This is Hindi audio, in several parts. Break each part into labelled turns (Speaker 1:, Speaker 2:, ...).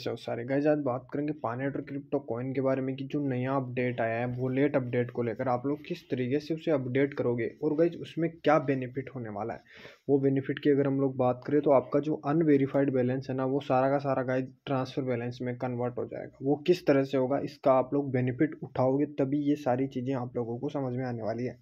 Speaker 1: सारे गाइज आज बात करेंगे पानेट और क्रिप्टो कॉइन के बारे में कि जो नया अपडेट आया है वो लेट अपडेट को लेकर आप लोग किस तरीके से उसे अपडेट करोगे और गाइज उसमें क्या बेनिफिट होने वाला है। वो बेनिफिट की अगर हम लोग बात करें तो आपका जो अनवेरीफाइड बैलेंस है ना वो सारा का सारा गाइज ट्रांसफर बैलेंस में कन्वर्ट हो जाएगा। वो किस तरह से होगा इसका आप लोग बेनिफिट उठाओगे तभी ये सारी चीज़ें आप लोगों को समझ में आने वाली है।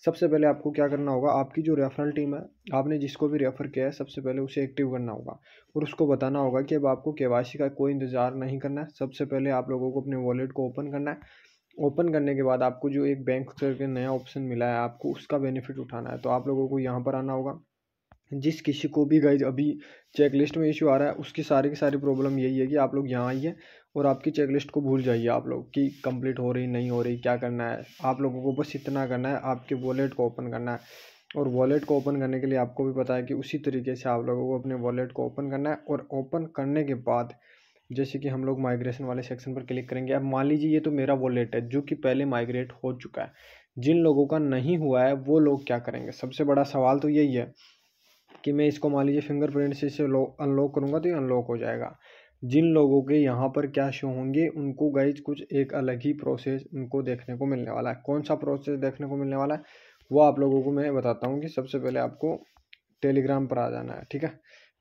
Speaker 1: सबसे पहले आपको क्या करना होगा, आपकी जो रेफरल टीम है आपने जिसको भी रेफ़र किया है सबसे पहले उसे एक्टिव करना होगा और उसको बताना होगा कि अब आपको केवाईसी का कोई इंतज़ार नहीं करना है। सबसे पहले आप लोगों को अपने वॉलेट को ओपन करना है। ओपन करने के बाद आपको जो एक बैंक करके नया ऑप्शन मिला है आपको उसका बेनिफिट उठाना है। तो आप लोगों को यहाँ पर आना होगा। जिस किसी को भी गाइज अभी चेकलिस्ट में इशू आ रहा है उसकी सारी की सारी प्रॉब्लम यही है कि आप लोग यहाँ आइए और आपकी चेकलिस्ट को भूल जाइए आप लोग कि कंप्लीट हो रही नहीं हो रही क्या करना है। आप लोगों को बस इतना करना है, आपके वॉलेट को ओपन करना है और वॉलेट को ओपन करने के लिए आपको भी पता है कि उसी तरीके से आप लोगों को अपने वॉलेट को ओपन करना है। और ओपन करने के बाद जैसे कि हम लोग माइग्रेशन वाले सेक्शन पर क्लिक करेंगे। अब मान लीजिए ये तो मेरा वॉलेट है जो कि पहले माइग्रेट हो चुका है। जिन लोगों का नहीं हुआ है वो लोग क्या करेंगे, सबसे बड़ा सवाल तो यही है कि मैं इसको मान लीजिए फिंगरप्रिंट से इसे अनलॉक करूँगा तो ये अनलॉक हो जाएगा। जिन लोगों के यहाँ पर क्या शो होंगे उनको गाइज कुछ एक अलग ही प्रोसेस उनको देखने को मिलने वाला है। कौन सा प्रोसेस देखने को मिलने वाला है वो आप लोगों को मैं बताता हूँ कि सबसे पहले आपको टेलीग्राम पर आ जाना है। ठीक है,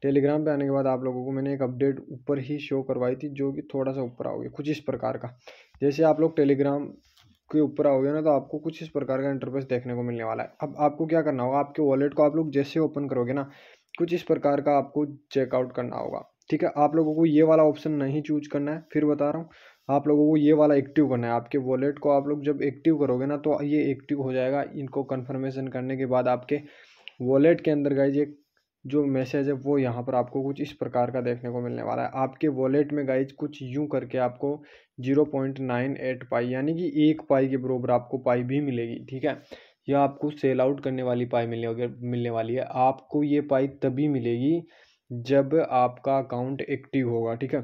Speaker 1: टेलीग्राम पे आने के बाद आप लोगों को मैंने एक अपडेट ऊपर ही शो करवाई थी जो कि थोड़ा सा ऊपर आओगे कुछ इस प्रकार का। जैसे आप लोग टेलीग्राम के ऊपर आओगे ना तो आपको कुछ इस प्रकार का इंटरफेस देखने को मिलने वाला है। अब आपको क्या करना होगा, आपके वॉलेट को आप लोग जैसे ओपन करोगे ना कुछ इस प्रकार का आपको चेकआउट करना होगा। ठीक है, आप लोगों को ये वाला ऑप्शन नहीं चूज करना है, फिर बता रहा हूँ आप लोगों को ये वाला एक्टिव करना है। आपके वॉलेट को आप लोग जब एक्टिव करोगे ना तो ये एक्टिव हो जाएगा। इनको कन्फर्मेशन करने के बाद आपके वॉलेट के अंदर गाइज एक जो मैसेज है वो यहाँ पर आपको कुछ इस प्रकार का देखने को मिलने वाला है। आपके वॉलेट में गाइज कुछ यूं करके आपको 0.98 पाई यानी कि 1 पाई के बराबर आपको पाई भी मिलेगी। ठीक है, यह आपको सेल आउट करने वाली पाई मिलने वाली है। आपको ये पाई तभी मिलेगी जब आपका अकाउंट एक्टिव होगा। ठीक है,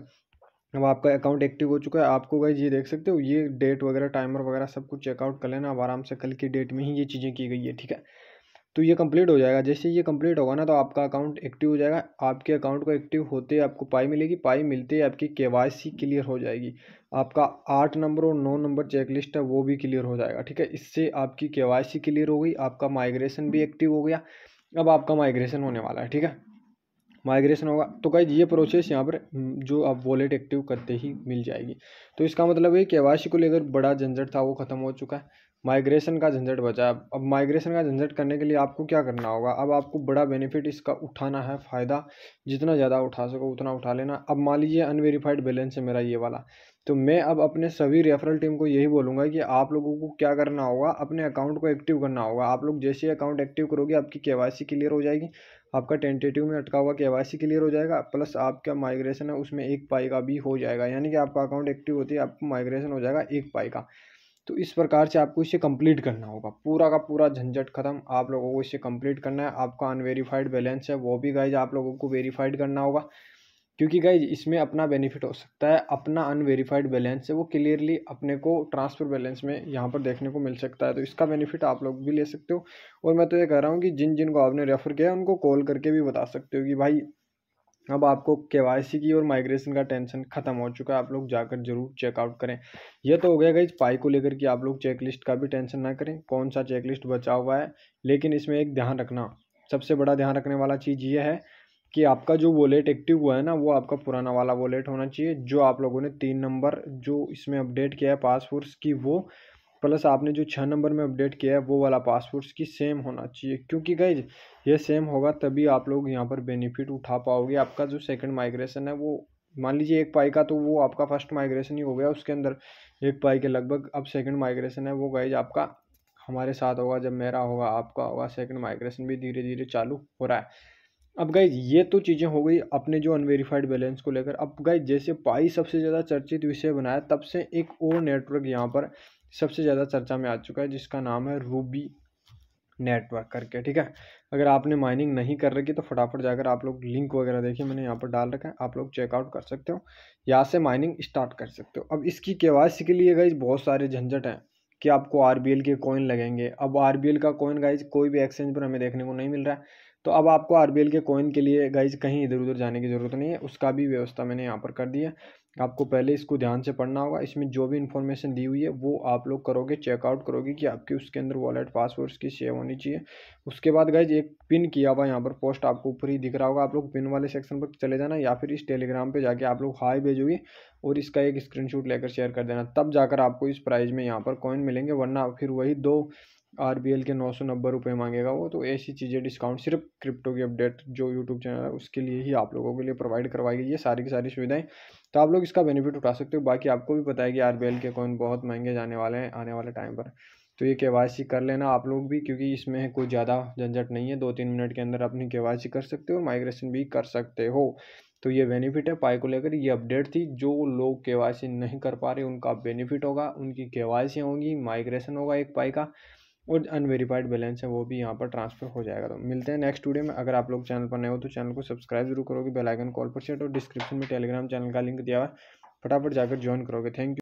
Speaker 1: अब आपका अकाउंट एक्टिव हो चुका है। आपको गाइज ये देख सकते हो ये डेट वगैरह टाइमर वगैरह सब कुछ चेकआउट कर लेना। अब आराम से कल की डेट में ही ये चीज़ें की गई है। ठीक है, तो ये कंप्लीट हो जाएगा। जैसे ये कंप्लीट होगा ना तो आपका अकाउंट एक्टिव हो जाएगा। आपके अकाउंट को एक्टिव होते ही आपको पाई मिलेगी। पाई मिलते ही आपकी केवाईसी क्लियर हो जाएगी। आपका 8 नंबर और 9 नंबर चेकलिस्ट है वो भी क्लियर हो जाएगा। ठीक है, इससे आपकी केवाईसी क्लियर हो गई, आपका माइग्रेशन भी एक्टिव हो गया। अब आपका माइग्रेशन होने वाला है। ठीक है, माइग्रेशन होगा तो गाइज ये प्रोसेस यहाँ पर जो आप वॉलेट एक्टिव करते ही मिल जाएगी। तो इसका मतलब है केवाईसी को लेकर बड़ा झंझट था वो खत्म हो चुका है। माइग्रेशन का झंझट बचा है। अब माइग्रेशन का झंझट करने के लिए आपको क्या करना होगा, अब आपको बड़ा बेनिफिट इसका उठाना है। फ़ायदा जितना ज़्यादा उठा सको उतना उठा लेना। अब मान लीजिए अनवेरीफाइड बैलेंस है मेरा ये वाला, तो मैं अब अपने सभी रेफरल टीम को यही बोलूँगा कि आप लोगों को क्या करना होगा, अपने अकाउंट को एक्टिव करना होगा। आप लोग जैसे अकाउंट एक्टिव करोगे आपकी केवाईसी क्लियर हो जाएगी। आपका टेंटेटिव में अटका हुआ केवाईसी क्लियर हो जाएगा, प्लस आपका माइग्रेशन है उसमें 1 पाई का भी हो जाएगा। यानी कि आपका अकाउंट एक्टिव होती है आपको माइग्रेशन हो जाएगा 1 पाई का। तो इस प्रकार से आपको इसे कंप्लीट करना होगा। पूरा का पूरा झंझट खत्म, आप लोगों को इसे कंप्लीट करना है। आपका अनवेरीफाइड बैलेंस है वो भी गाइज आप लोगों को वेरीफाइड करना होगा, क्योंकि गाइज इसमें अपना बेनिफिट हो सकता है। अपना अनवेरीफाइड बैलेंस है वो क्लियरली अपने को ट्रांसफर बैलेंस में यहाँ पर देखने को मिल सकता है। तो इसका बेनिफिट आप लोग भी ले सकते हो। और मैं तो ये कह रहा हूँ कि जिन जिन को आपने रेफ़र किया है उनको कॉल करके भी बता सकते हो कि भाई अब आपको केवाईसी की और माइग्रेशन का टेंशन खत्म हो चुका है। आप लोग जाकर जरूर चेकआउट करें। यह तो हो गया गाइज पाई को लेकर कि आप लोग चेकलिस्ट का भी टेंशन ना करें कौन सा चेकलिस्ट बचा हुआ है। लेकिन इसमें एक ध्यान रखना, सबसे बड़ा ध्यान रखने वाला चीज़ ये है कि आपका जो वॉलेट एक्टिव हुआ है ना वो आपका पुराना वाला वॉलेट होना चाहिए। जो आप लोगों ने 3 नंबर जो इसमें अपडेट किया है पासवर्ड्स की वो, प्लस आपने जो 6 नंबर में अपडेट किया है वो वाला पासवर्ड्स की सेम होना चाहिए। क्योंकि गाइज ये सेम होगा तभी आप लोग यहाँ पर बेनिफिट उठा पाओगे। आपका जो सेकंड माइग्रेशन है वो मान लीजिए 1 पाई का, तो वो आपका फर्स्ट माइग्रेशन ही हो गया उसके अंदर 1 पाई के लगभग। अब सेकंड माइग्रेशन है वो गाइज आपका हमारे साथ होगा, जब मेरा होगा आपका होगा। सेकंड माइग्रेशन भी धीरे धीरे चालू हो रहा है। अब गाइज ये तो चीज़ें हो गई अपने जो अनवेरीफाइड बैलेंस को लेकर। अब गाइज जैसे पाई सबसे ज़्यादा चर्चित विषय बनाया तब से एक और नेटवर्क यहाँ पर सबसे ज़्यादा चर्चा में आ चुका है जिसका नाम है रूबी नेटवर्क करके। ठीक है, अगर आपने माइनिंग नहीं कर रखी तो फटाफट जाकर आप लोग लिंक वगैरह देखिए मैंने यहाँ पर डाल रखा है, आप लोग चेकआउट कर सकते हो, यहाँ से माइनिंग स्टार्ट कर सकते हो। अब इसकी केवाईसी के लिए गाइज बहुत सारे झंझट हैं कि आपको आरबीएल के कॉइन लगेंगे। अब आरबीएल का कॉइन गाइज कोई भी एक्सचेंज पर हमें देखने को नहीं मिल रहा है। तो अब आपको आरबीएल के कॉइन के लिए गाइज कहीं इधर उधर जाने की ज़रूरत नहीं है, उसका भी व्यवस्था मैंने यहाँ पर कर दी है। आपको पहले इसको ध्यान से पढ़ना होगा, इसमें जो भी इन्फॉर्मेशन दी हुई है वो आप लोग करोगे, चेकआउट करोगे कि आपकी उसके अंदर वॉलेट पासवर्ड्स की सेव होनी चाहिए। उसके बाद गाइज एक पिन किया हुआ यहाँ पर पोस्ट आपको ऊपर ही दिख रहा होगा, आप लोग पिन वाले सेक्शन पर चले जाना, या फिर इस टेलीग्राम पे जाके आप लोग हाई भेजोगे और इसका एक स्क्रीनशॉट लेकर शेयर कर देना, तब जाकर आपको इस प्राइस में यहाँ पर कॉइन मिलेंगे, वरना फिर वही दो आरबीएल के 990 रुपये मांगेगा वो। तो ऐसी चीज़ें डिस्काउंट सिर्फ क्रिप्टो की अपडेट जो यूट्यूब चैनल है उसके लिए ही आप लोगों के लिए प्रोवाइड करवाई गई है सारी की सारी सुविधाएं, तो आप लोग इसका बेनिफिट उठा सकते हो। बाकी आपको भी पता है कि आरबीएल के कॉइन बहुत महंगे जाने वाले हैं आने वाले टाइम पर, तो ये केवाईसी कर लेना आप लोग भी, क्योंकि इसमें कोई ज़्यादा झंझट नहीं है, 2-3 मिनट के अंदर अपनी केवाईसी कर सकते हो और माइग्रेशन भी कर सकते हो। तो ये बेनिफिट है पाई को लेकर, ये अपडेट थी, जो लोग केवाईसी नहीं कर पा रहे उनका बेनिफिट होगा, उनकी केवाईसी होगी, माइग्रेशन होगा एक पाई का, और अनवेरीफाइड बैलेंस है वो भी यहाँ पर ट्रांसफर हो जाएगा। तो मिलते हैं नेक्स्ट वीडियो में। अगर आप लोग चैनल पर नए हो तो चैनल को सब्सक्राइब जरूर करोगे, बेल आइकन कॉल पर सेट, और डिस्क्रिप्शन में टेलीग्राम चैनल का लिंक दिया हुआ है, फटाफट जाकर ज्वाइन करोगे। Thank you.